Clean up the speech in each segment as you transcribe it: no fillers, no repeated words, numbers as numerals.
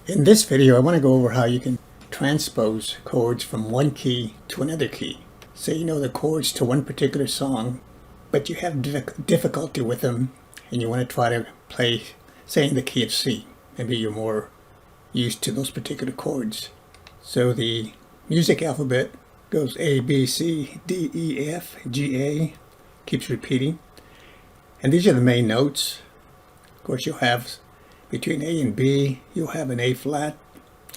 In this video, I want to go over how you can transpose chords from one key to another key. Say you know the chords to one particular song, but you have difficulty with them and you want to try to play, say, in the key of C. Maybe you're more used to those particular chords. So the music alphabet goes A, B, C, D, E, F, G, A, keeps repeating. And these are the main notes. Of course, you'll have between A and B, you'll have an A flat,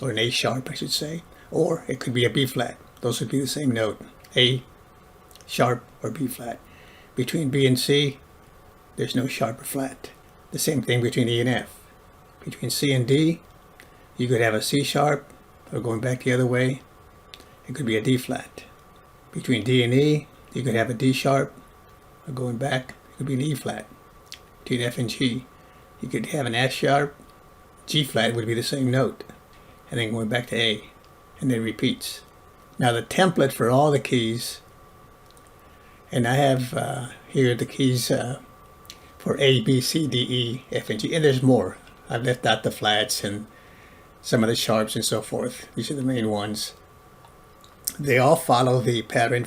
or an A sharp, I should say, or it could be a B flat. Those would be the same note, A sharp or B flat. Between B and C, there's no sharp or flat. The same thing between E and F. Between C and D, you could have a C sharp, or going back the other way, it could be a D flat. Between D and E, you could have a D sharp, or going back, it could be an E flat. Between F and G, you could have an F sharp, G flat would be the same note, and then going back to A, and then repeats. Now the template for all the keys, and I have here the keys for A, B, C, D, E, F, and G, and there's more. I've left out the flats and some of the sharps and so forth. These are the main ones. They all follow the pattern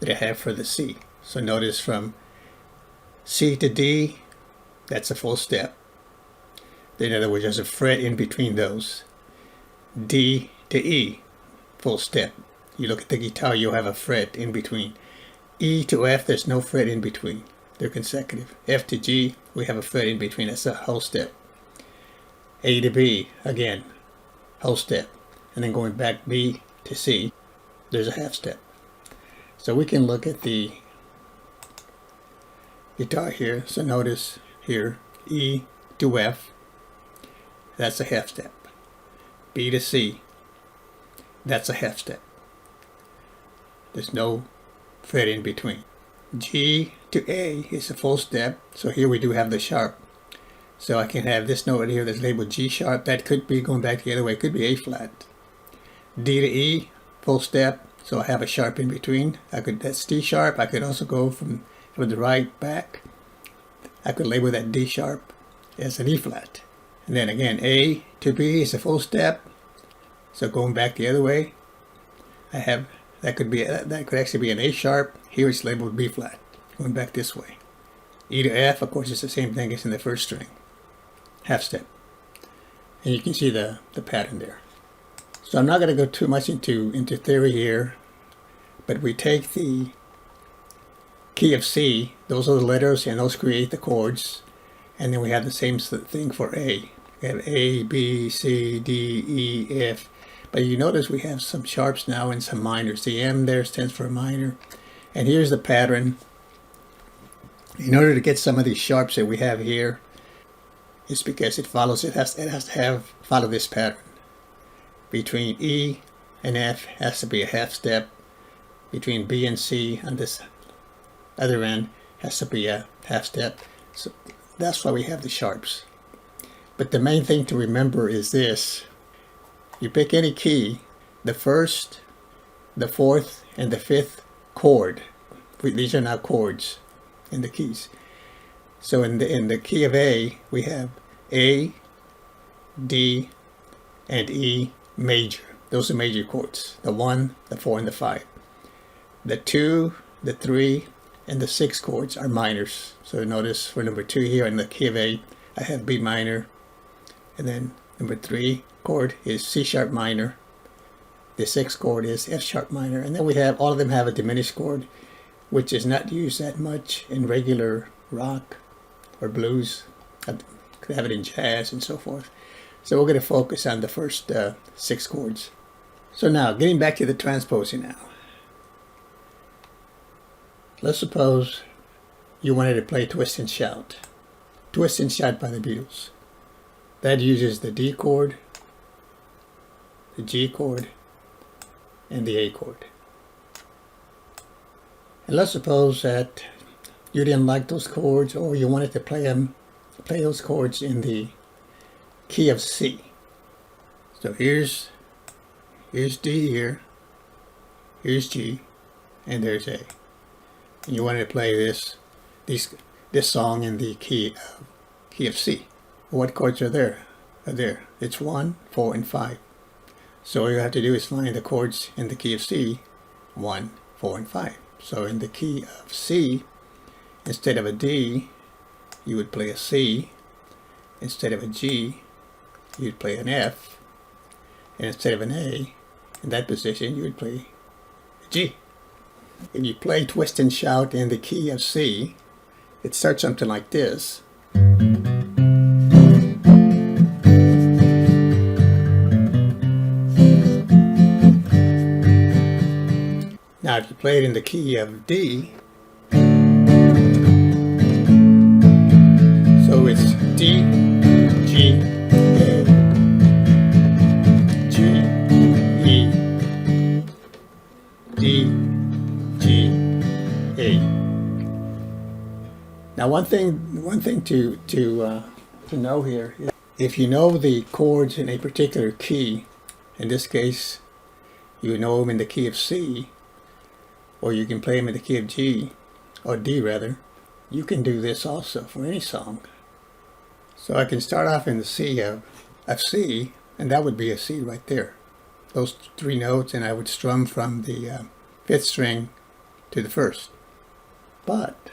that I have for the C. So notice from C to D, that's a full step. In other words, there's a fret in between those. D to E, full step. You look at the guitar, you'll have a fret in between. E to F, there's no fret in between. They're consecutive. F to G, we have a fret in between. That's a whole step. A to B, again, whole step. And then going back B to C, there's a half step. So we can look at the guitar here. So notice here, E to F, that's a half step. B to C, that's a half step. There's no fret in between. G to A is a full step. So here we do have the sharp. So I can have this note right here that's labeled G sharp. That could be going back the other way. It could be A flat. D to E, full step. So I have a sharp in between. That's D sharp. I could also go from the right back. I could label that D sharp as an E flat. And then again, A to B is a full step. So going back the other way, I have that could actually be an A sharp. Here it's labeled B flat. Going back this way. E to F, of course, it's the same thing as in the first string. Half step. And you can see the pattern there. So I'm not going to go too much into theory here, but we take the key of C, those are the letters, and those create the chords. And then we have the same thing for A. We have A, B, C, D, E, F. But you notice we have some sharps now and some minors. The M there stands for a minor. And here's the pattern. In order to get some of these sharps that we have here, it's because it has to follow this pattern. Between E and F has to be a half step. Between B and C on this other end has to be a half step. So that's why we have the sharps. But the main thing to remember is this. You pick any key, the first, the fourth, and the fifth chord. These are now chords in the keys. So in the key of A, we have A, D, and E major. Those are major chords. The 1, the 4, and the 5. The 2, the 3, and the 6 chords are minors. So notice for number 2 here in the key of A, I have B minor. And then number 3 chord is C sharp minor. The 6th chord is F sharp minor. And then we have, all of them have a diminished chord, which is not used that much in regular rock or blues. I could have it in jazz and so forth. So we're going to focus on the first 6 chords. So now, getting back to the transposing now. Let's suppose you wanted to play Twist and Shout. Twist and Shout by the Beatles. That uses the D chord, the G chord, and the A chord. And let's suppose that you didn't like those chords, or you wanted to play those chords in the key of C. So here's D here, here's G, and there's A. And you wanted to play this song in the key of C. What chords are there? there. It's 1, 4, and 5. So all you have to do is find the chords in the key of C, 1, 4, and 5. So in the key of C, instead of a D, you would play a C. Instead of a G, you'd play an F. And instead of an A, in that position, you would play a G. If you play Twist and Shout in the key of C, it starts something like this. Now if you play it in the key of D, so it's D, G, A, G, E, D, G, A. Now one thing to know here is if you know the chords in a particular key, in this case you know them in the key of C, or you can play them in the key of G, or D rather, you can do this also for any song. So I can start off in the C of C, and that would be a C right there. Those 3 notes, and I would strum from the 5th string to the 1st. But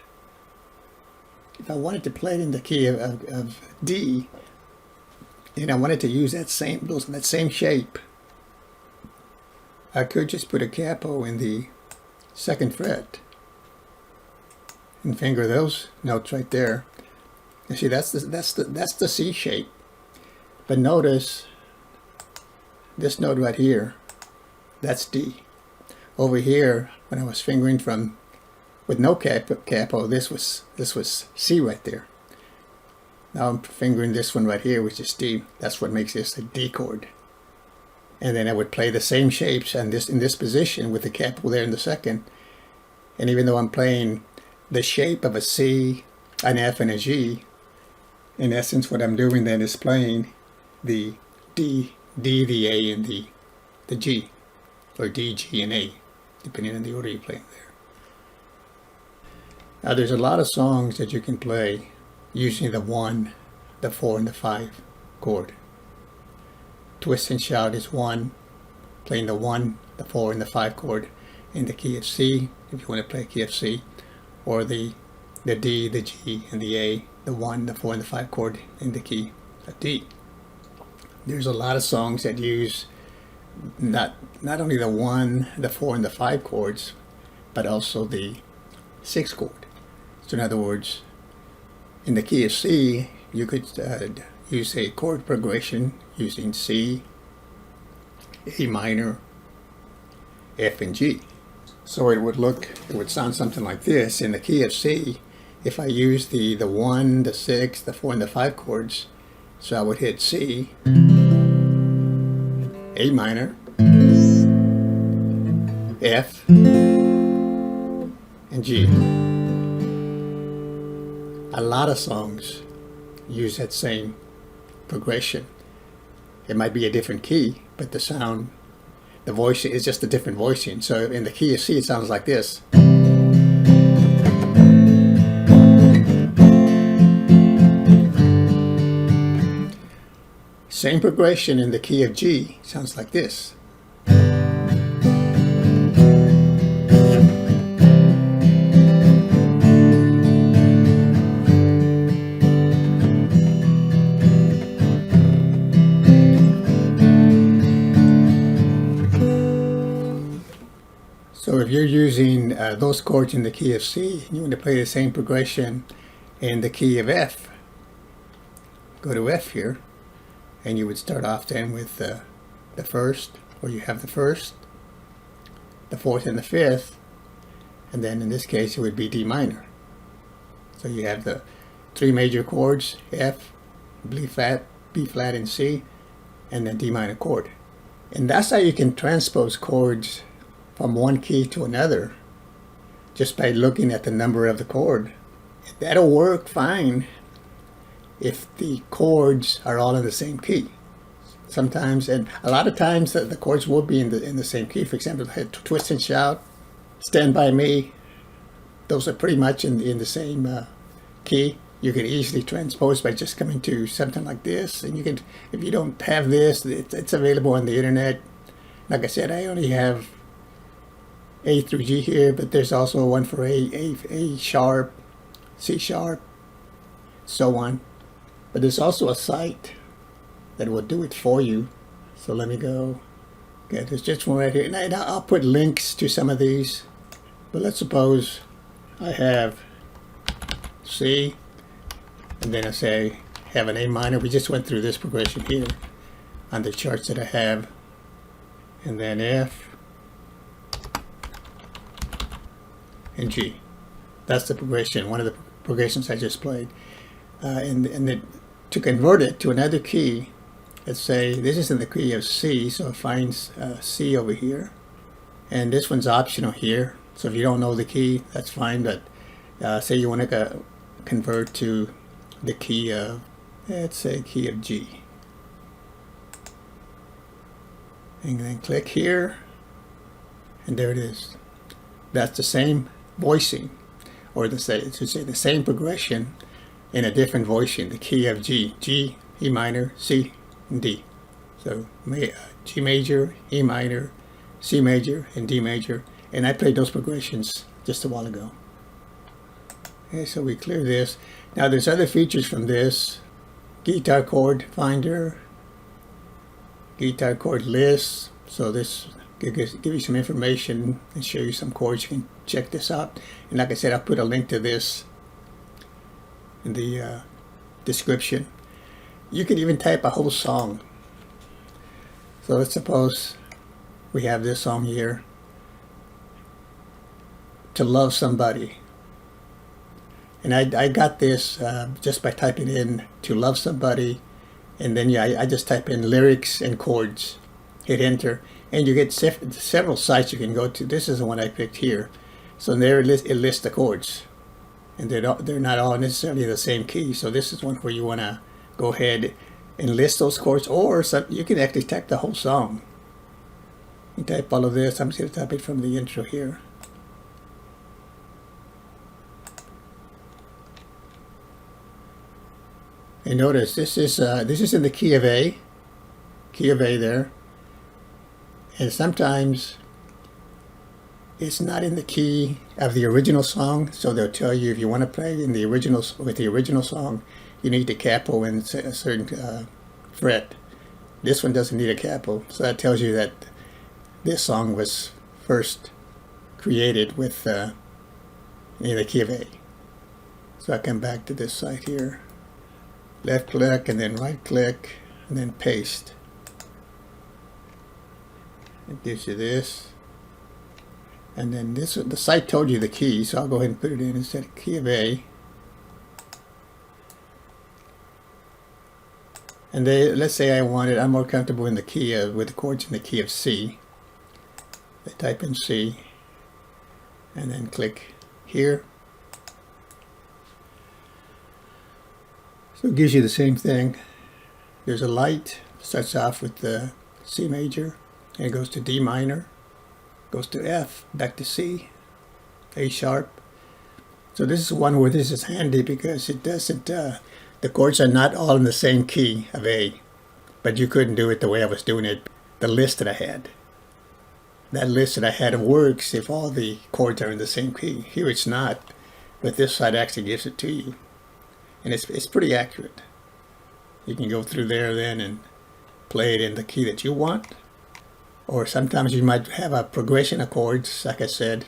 if I wanted to play it in the key of D, and I wanted to use that same shape, I could just put a capo in the 2nd fret and finger those notes right there. You see, that's the C shape. But notice this note right here, that's D. Over here, when I was fingering from with no capo, this was C right there. Now I'm fingering this one right here, which is D. That's what makes this a D chord. And then I would play the same shapes and in this position with the capo there in the 2nd. And even though I'm playing the shape of a C, an F, and a G, in essence what I'm doing then is playing the D, the A, and the G, or D, G, and A, depending on the order you play them there. Now there's a lot of songs that you can play using the 1, the 4, and the 5 chord. Twist and Shout is 1, playing the 1, the 4, and the 5 chord in the key of C, if you want to play a key of C, or the D, the G, and the A, the 1, the 4, and the 5 chord in the key of D. There's a lot of songs that use not only the 1, the 4, and the 5 chords, but also the 6 chord. So in other words, in the key of C, you could use a chord progression using C, A minor, F, and G. So it would sound something like this. In the key of C, if I use the 1, the 6, the 4, and the 5 chords, so I would hit C, A minor, F, and G. A lot of songs use that same progression. It might be a different key, but the sound, the voice is just a different voicing. So in the key of C, it sounds like this. Same progression in the key of G, sounds like this. So if you're using those chords in the key of C, and you want to play the same progression in the key of F, go to F here, and you would start off then with the 1st, or you have the 1st, the 4th, and the 5th, and then in this case it would be D minor. So you have the 3 major chords, F, B flat, and C, and then D minor chord. And that's how you can transpose chords from one key to another, just by looking at the number of the chord. That'll work fine if the chords are all in the same key. Sometimes, and a lot of times, the chords will be in the same key. For example, Twist and Shout, Stand By Me, those are pretty much in the same key. you can easily transpose by just coming to something like this. And you can, if you don't have this, it's available on the internet. Like I said, I only have A through G here, but there's also one for A sharp, C sharp, so on. But there's also a site that will do it for you. So let me go. Okay, there's just one right here. And I'll put links to some of these. But let's suppose I have C, and then I say have an A minor. We just went through this progression here on the charts that I have. And then F and G. That's the progression, one of the progressions I just played. And then to convert it to another key, let's say this is in the key of C, so it finds C over here. And this one's optional here. So if you don't know the key, that's fine. But say you want to convert to the key of, let's say, key of G. And then click here, and there it is. That's the same voicing, or to say the same progression in a different voicing. The key of G, G, E minor, C, and D. So G major, E minor, C major, and D major. And I played those progressions just a while ago. Okay, so we clear this. Now there's other features from this. Guitar chord finder, guitar chord list. So this give you some information and show you some chords. You can check this out. And like I said, I'll put a link to this in the description. You can even type a whole song. So let's suppose we have this song here, To Love Somebody. And I got this just by typing in To Love Somebody, and then I just type in lyrics and chords, hit enter, and you get several sites you can go to. This is the one I picked here. So there it lists the chords, and they're not all necessarily the same key. So this is one where you want to go ahead and list those chords, or you can actually type the whole song. You type all of this. I'm just going to type it from the intro here. And notice this is in the key of A there, and sometimes it's not in the key of the original song. So they'll tell you if you want to play in the original with the original song, you need to capo in a certain fret. This one doesn't need a capo, so that tells you that this song was first created with in the key of A. So I come back to this site here. Left click and then right click and then paste. It gives you this. And then this, the site told you the key, so I'll go ahead and put it in instead of key of A. And let's say I'm more comfortable in the key of, with the chords in the key of C. I type in C and then click here. So it gives you the same thing. There's a light, starts off with the C major, and it goes to D minor, goes to F, back to C, A sharp. So this is one where this is handy because it doesn't, the chords are not all in the same key of A, but you couldn't do it the way I was doing it, the list that I had. That list that I had works if all the chords are in the same key. Here it's not, but this side actually gives it to you. And it's pretty accurate. You can go through there then and play it in the key that you want. Or sometimes you might have a progression of chords, like I said,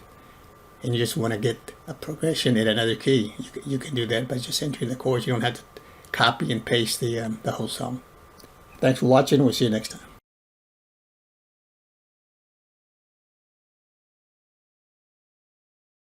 and you just want to get a progression in another key. You can do that by just entering the chords. You don't have to copy and paste the whole song. Thanks for watching. We'll see you next time.